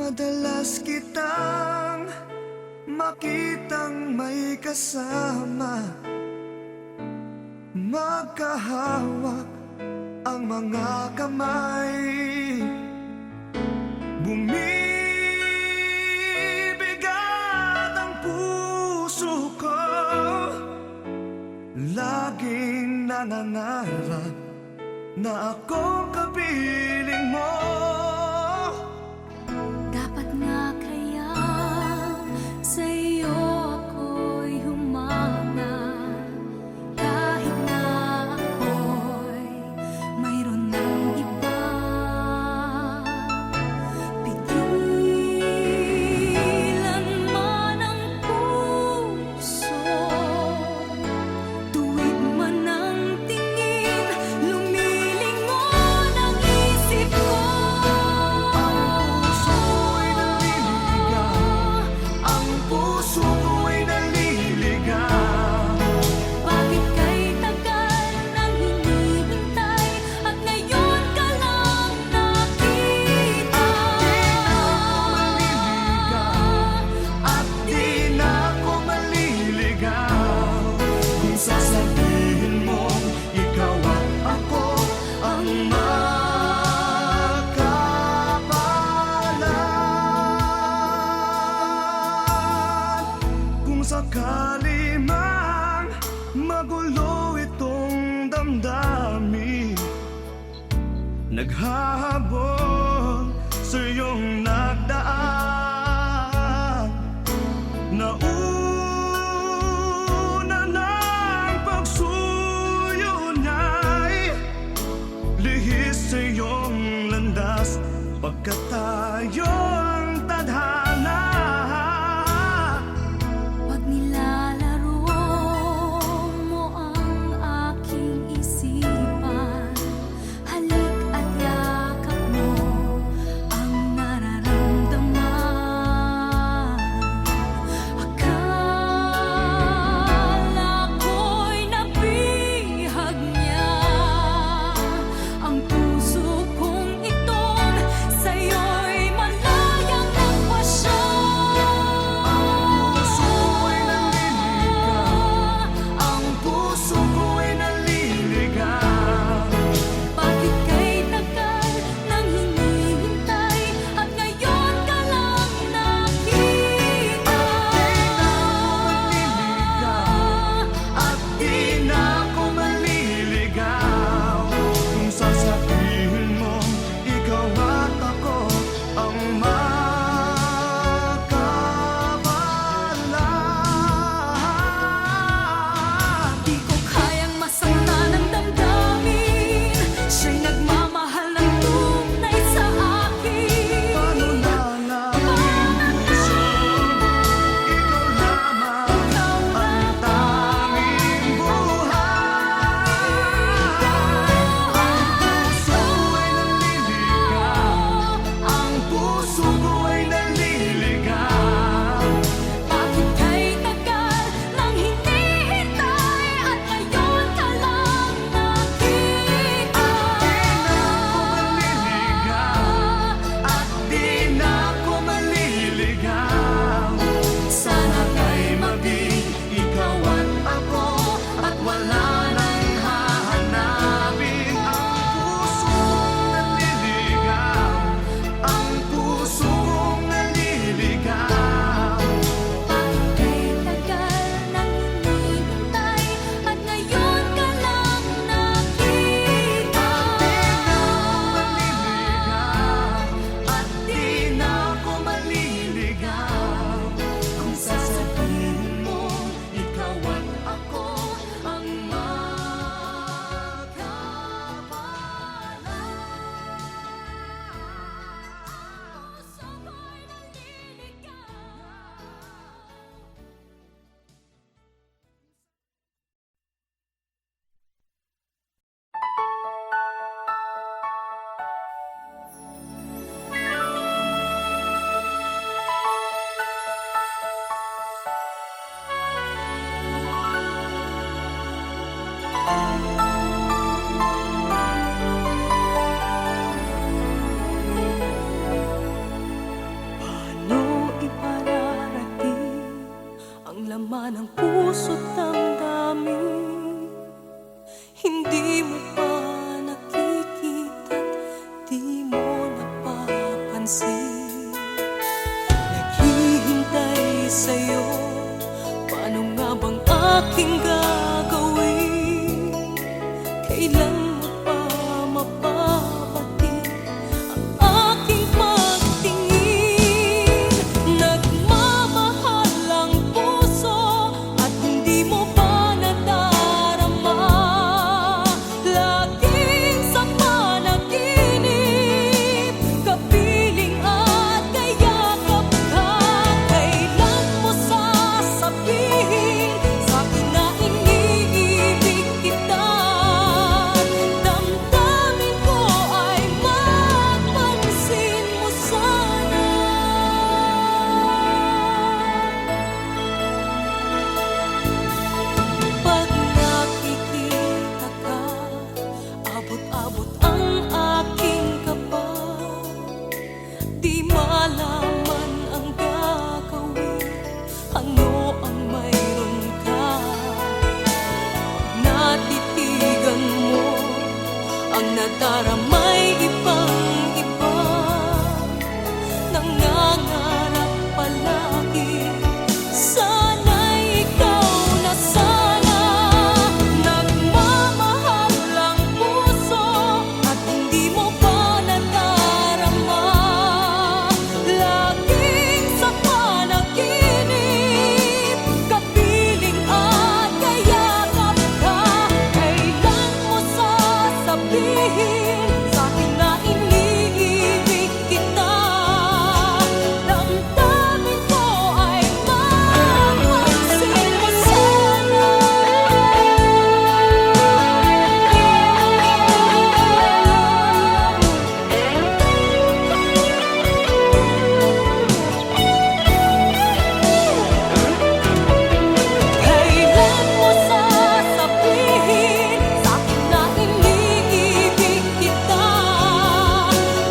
Madalas kitang makitang may kasama, magkahawak ang mga kamay. Bumibigat ang puso ko, laging nangangarap na ako kapiling mo. Dapat nga kaya sa'yo ako'y humanga, kahit na ako'y mayroon ng iba. Pigilan man ang puso, tuwid man ang tingin, lumilingon ang isip ko. Ang puso ko'y naliligaw. Bakit kay tagal nang hinihintay at ngayon ka lang nakita? At di na ako maliligaw kung sasabihin mong ikaw at ako ang magkapalan. Kung sakali mang magulo itong damdamin, naghahabol sa iyong nagdaan, nauna ng pagsuyo niya'y lihis sa iyong landas, pagkat tayo ang tadhana. Pag nilalaro mo ang aking isipan, halik at yakap mo ang nararamdaman. Akala ko'y nabihag niya ang puso kong itong sa'yo'y malalaman. ng puso't damdamin. Hindi mo pa nakikita't di mo napapansin. Naghihintay sa'yo, paano nga bang aking gagawin? Kailan mo pa mapapatid ang aking pagtingin? Nagmamahal ang puso at hindi mo pa nadarama. Laging sa panaginip, kapiling at kayakap ka. Kailan mo sasabihin sa'kin na iniibig kita? Damdamin ko ay mapansin mo sana. Pag nakikita ka, abot-abot ang aking kaba. Di malaman ang gagawin, ano ang mayroon ka. Natitigan mo ang nadaramay ibang-iba. Nangangarap palagi, sana'y ikaw na sana. Nagmamahal ang puso at hindi mo pa nadarama. Laging sa panaginip, kapiling at kayakap ka. Kailan mo sasabihin sa'kin na iniibig kita? Damdamin ko ay mapansin mo sana. Kailan mo sasabihin sa'kin na iniibig kita?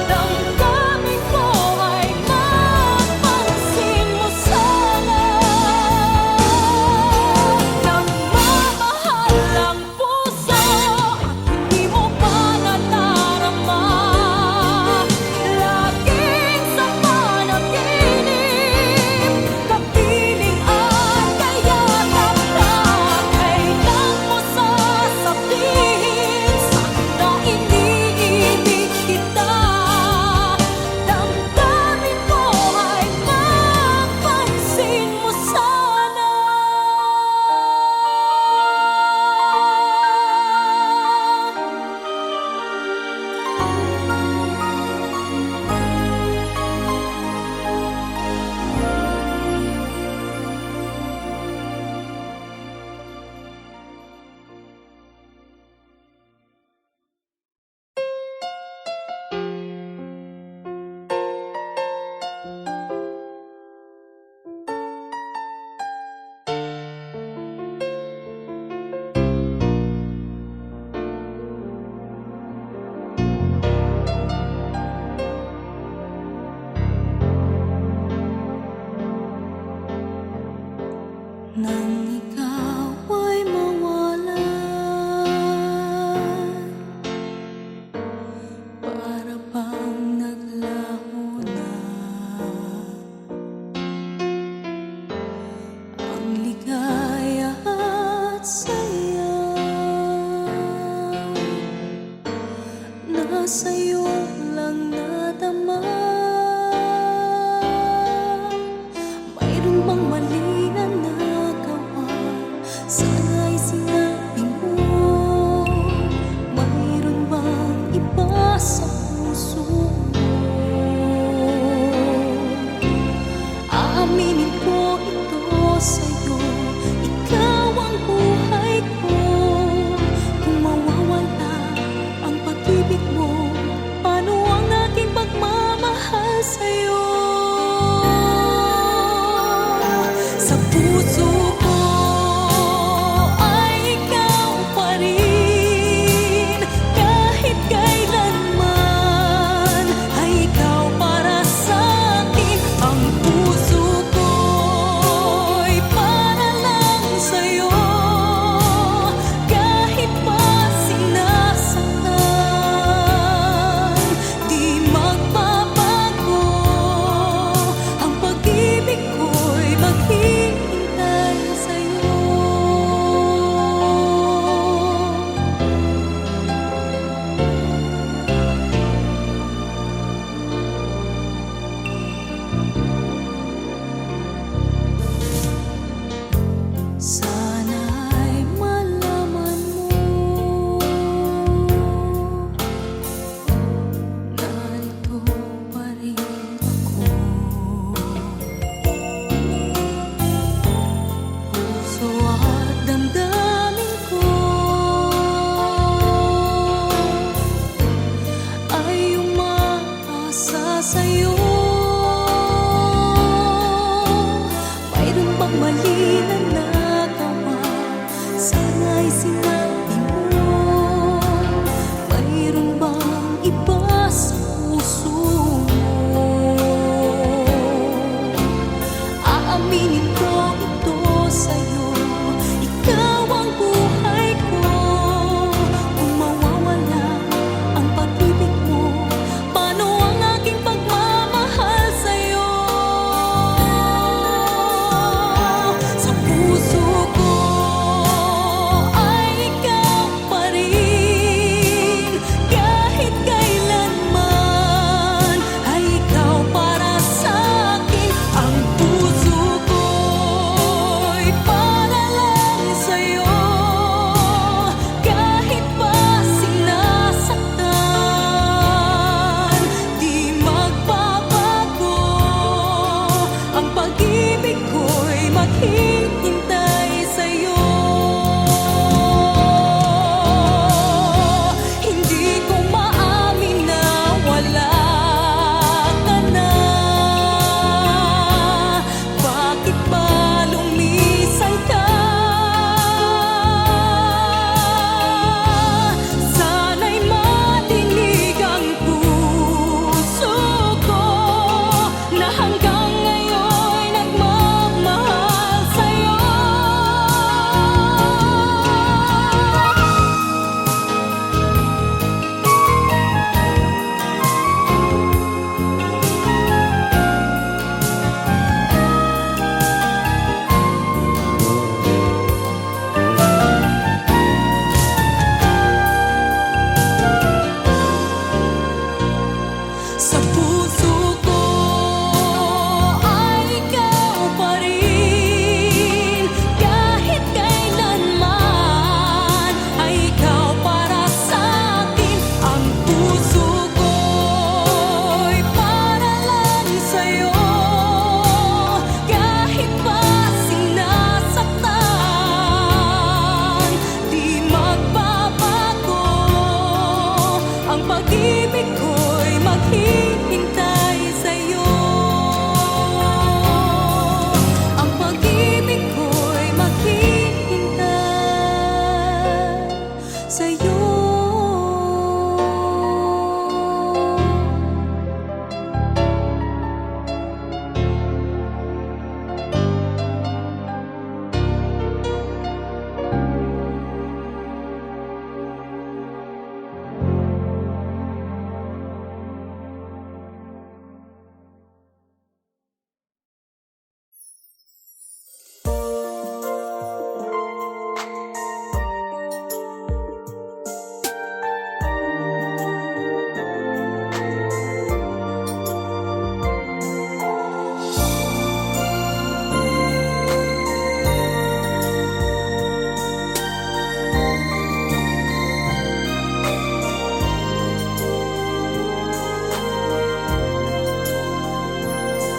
Damdamin ko ay mapansin mo sana. Nagmamahal ang puso at hindi mo pa nadarama. Laging sa panaginip, kapiling at kayakap ka. Kailan mo sasabihin sa'kin na iniibig kita? Damdamin ko ay mapansin mo sana. Nang ikaw ay mawalan, para bang naglaho na ang ligaya at saya. Nasa'yo lang nadama. Mayroon bang mali na nagawa? Sana'y sinabi mo. Mayroon bang iba sa puso mo? Aaminin ko ito sa'yo, ikaw ang buhay ko. Kung mawawala ang pag-ibig mo, paano ang aking pagmamahal sa'yo? Sa puso ko ay ikaw pa rin. Kahit kailanman ay ikaw para sa'kin. Ang puso ko'y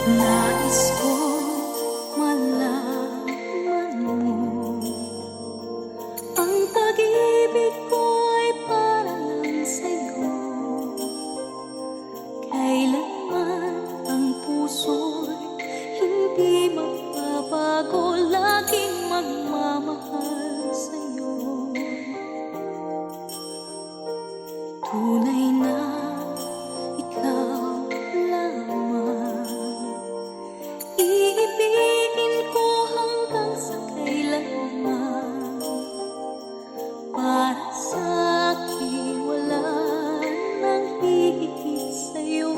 Nais ko malaman mo, ang pag-ibig ko ay para lang sa'yo. Kailanman ang puso'y hindi magbabago, laging magmamahal sa'yo. Tunay na ikaw lamang, iibigin ko hanggang sa kailanman. Para sa'kin wala nang hihigit sa'yo,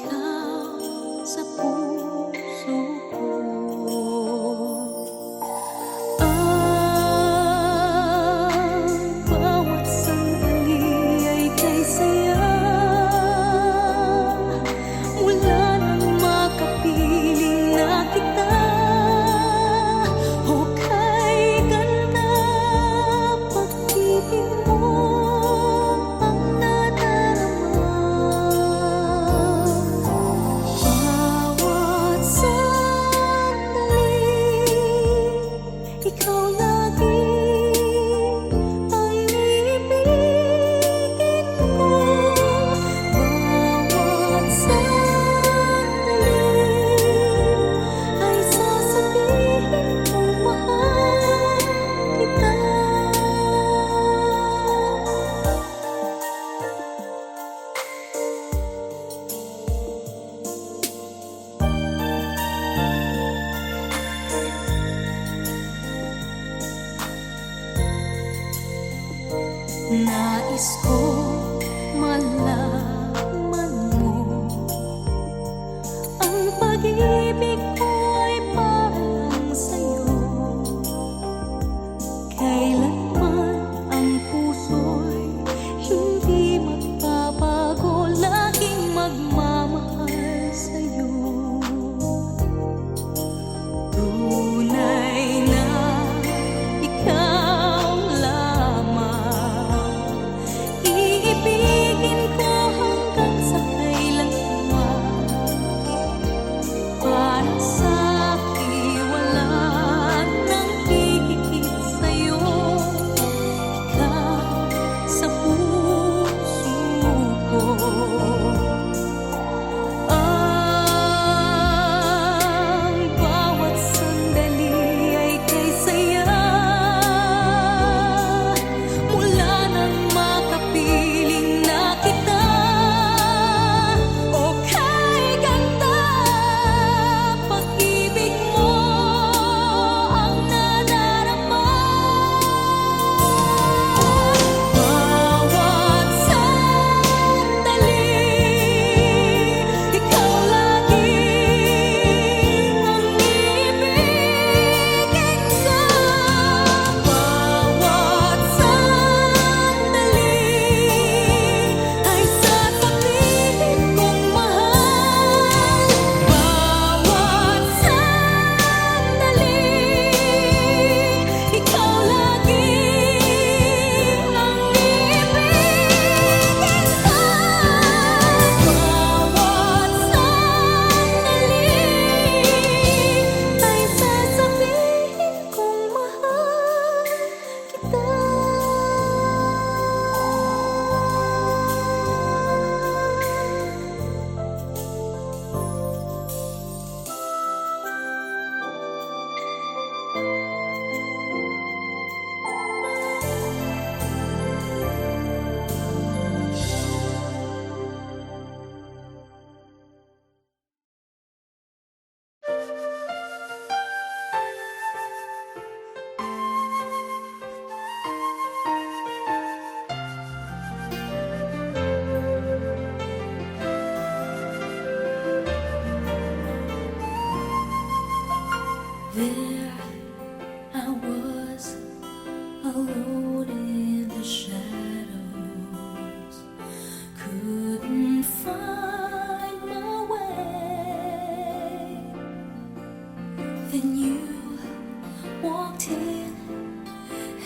ikaw sa puso ko. Ang bawat sandali ay kay saya, mula nang makapiling na kita. O kay ganda, pag-ibig mo ang nadarama. Bawat sandali, ikaw lagi ang ibigin ko. Bawat sandali ay sasabihin kong mahal kita. Nais ko malaman mo, ang pag-ibig ko ay para lang sa'yo. Kailanman ang puso'y hindi magbabago, laging magmamahal sa'yo. Tunay na ikaw lamang, iibigin ko hanggang sa kailanman. Para sa'kin wala nang hihigit sa'yo, ikaw sa puso ko. Ang bawat sandali ay kay saya, mula nang makapiling na kita. O kay ganda, pag-ibig mo ang nadarama. Bawat sandali, ikaw lagi ang ibigin ko. Bawat sandali ay sasabihin kong mahal. Bawat sandali, ikaw lagi ang ibigin ko. Bawat sandali ay sasabihin kong mahal kita. There I was, alone in the shadows, couldn't find my way. Then you walked in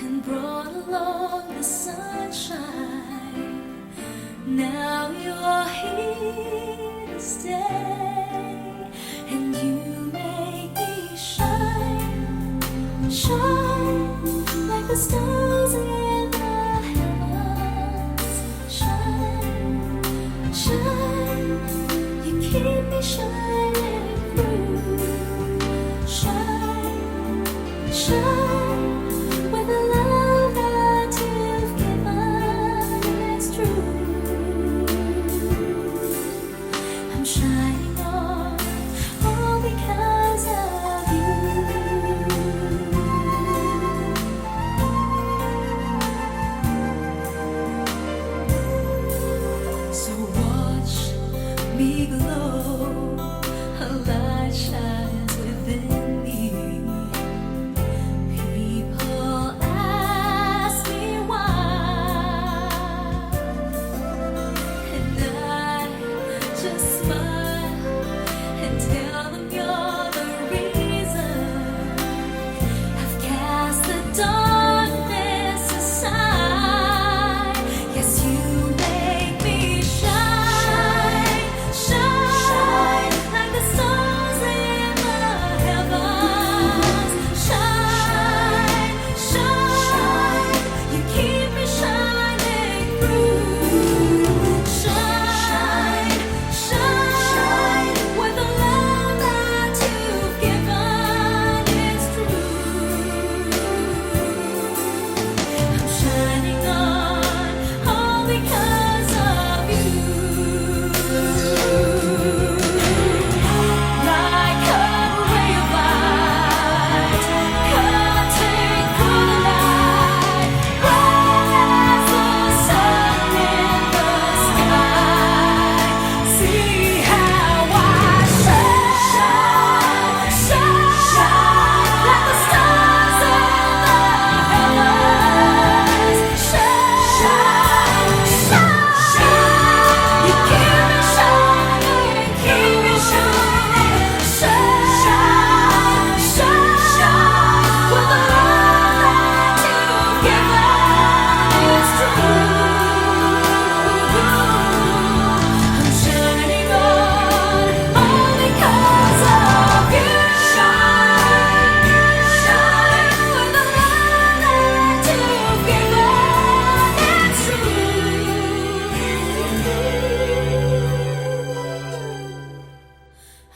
and brought along the sunshine. Now you're here to stay.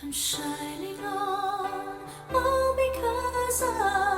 I'm shining on all because of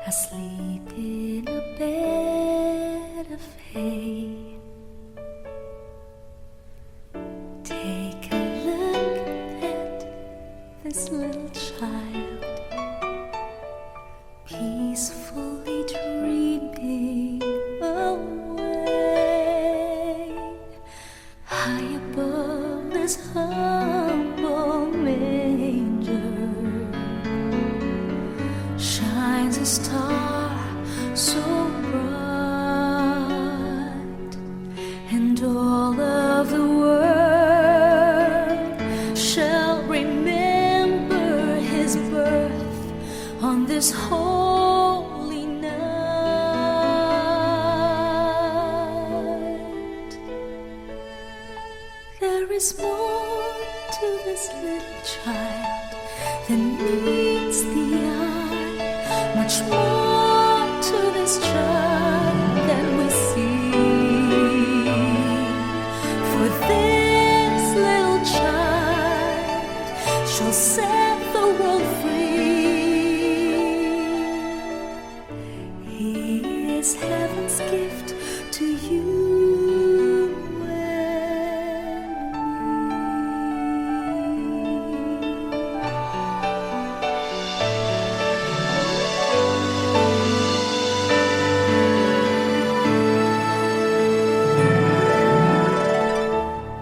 asleep in a bed of hay. Take a look at this little child, peacefully dreaming away. High above this humble manger shines a star so bright, and all of the world shall remember his birth on this holy night. There is more to this little child than meets the eye, much more to this child than we see. For this little child shall set the world free. He is heaven's gift to you and me.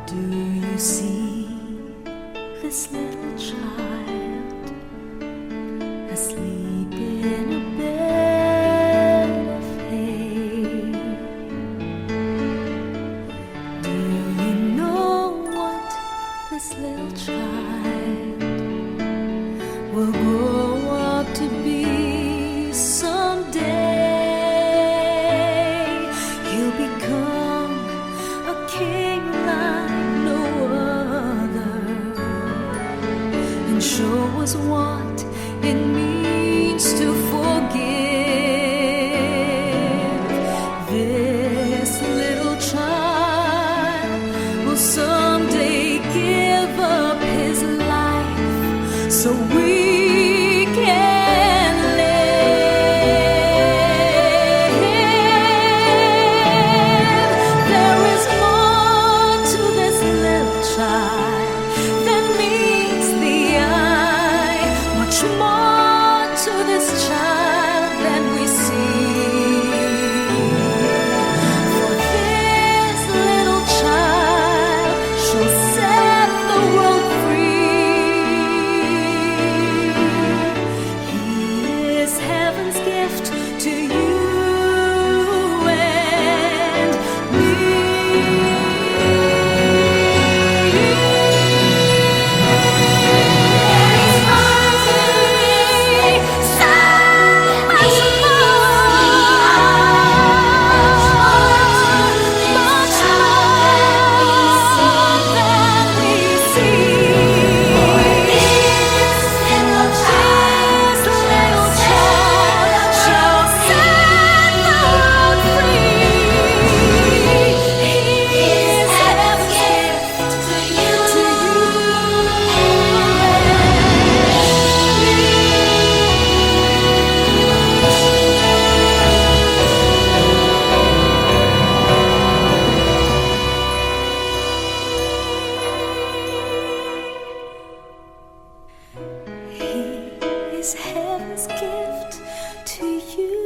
Do you see this little child asleep in a bed of hay? Do you know what this little child will grow up to be someday? He'll become a king like no other, and show us what it means to forgive. This little child will someday give up his life so we can live. There is more to this little child than meets the eye, much more to this child than we see. For this little child shall set the world free. He is heaven's gift to you and me. He is heaven's gift to you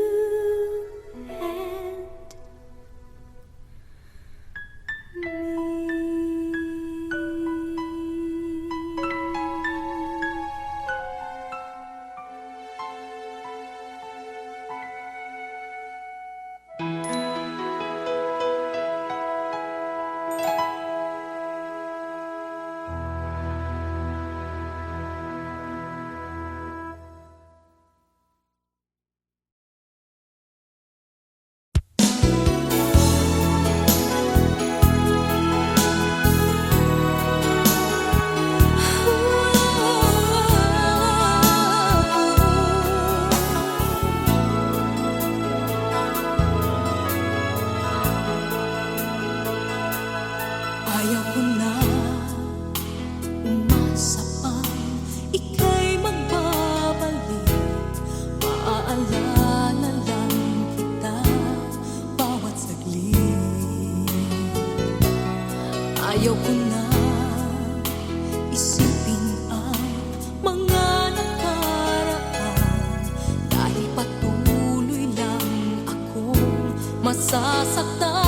and ayaw ko na umasa pang ika'y magbabalik. Maaalala Ayaw ko na isipin ang mga nakaraan, dahil patuloy lang akong masasaktan.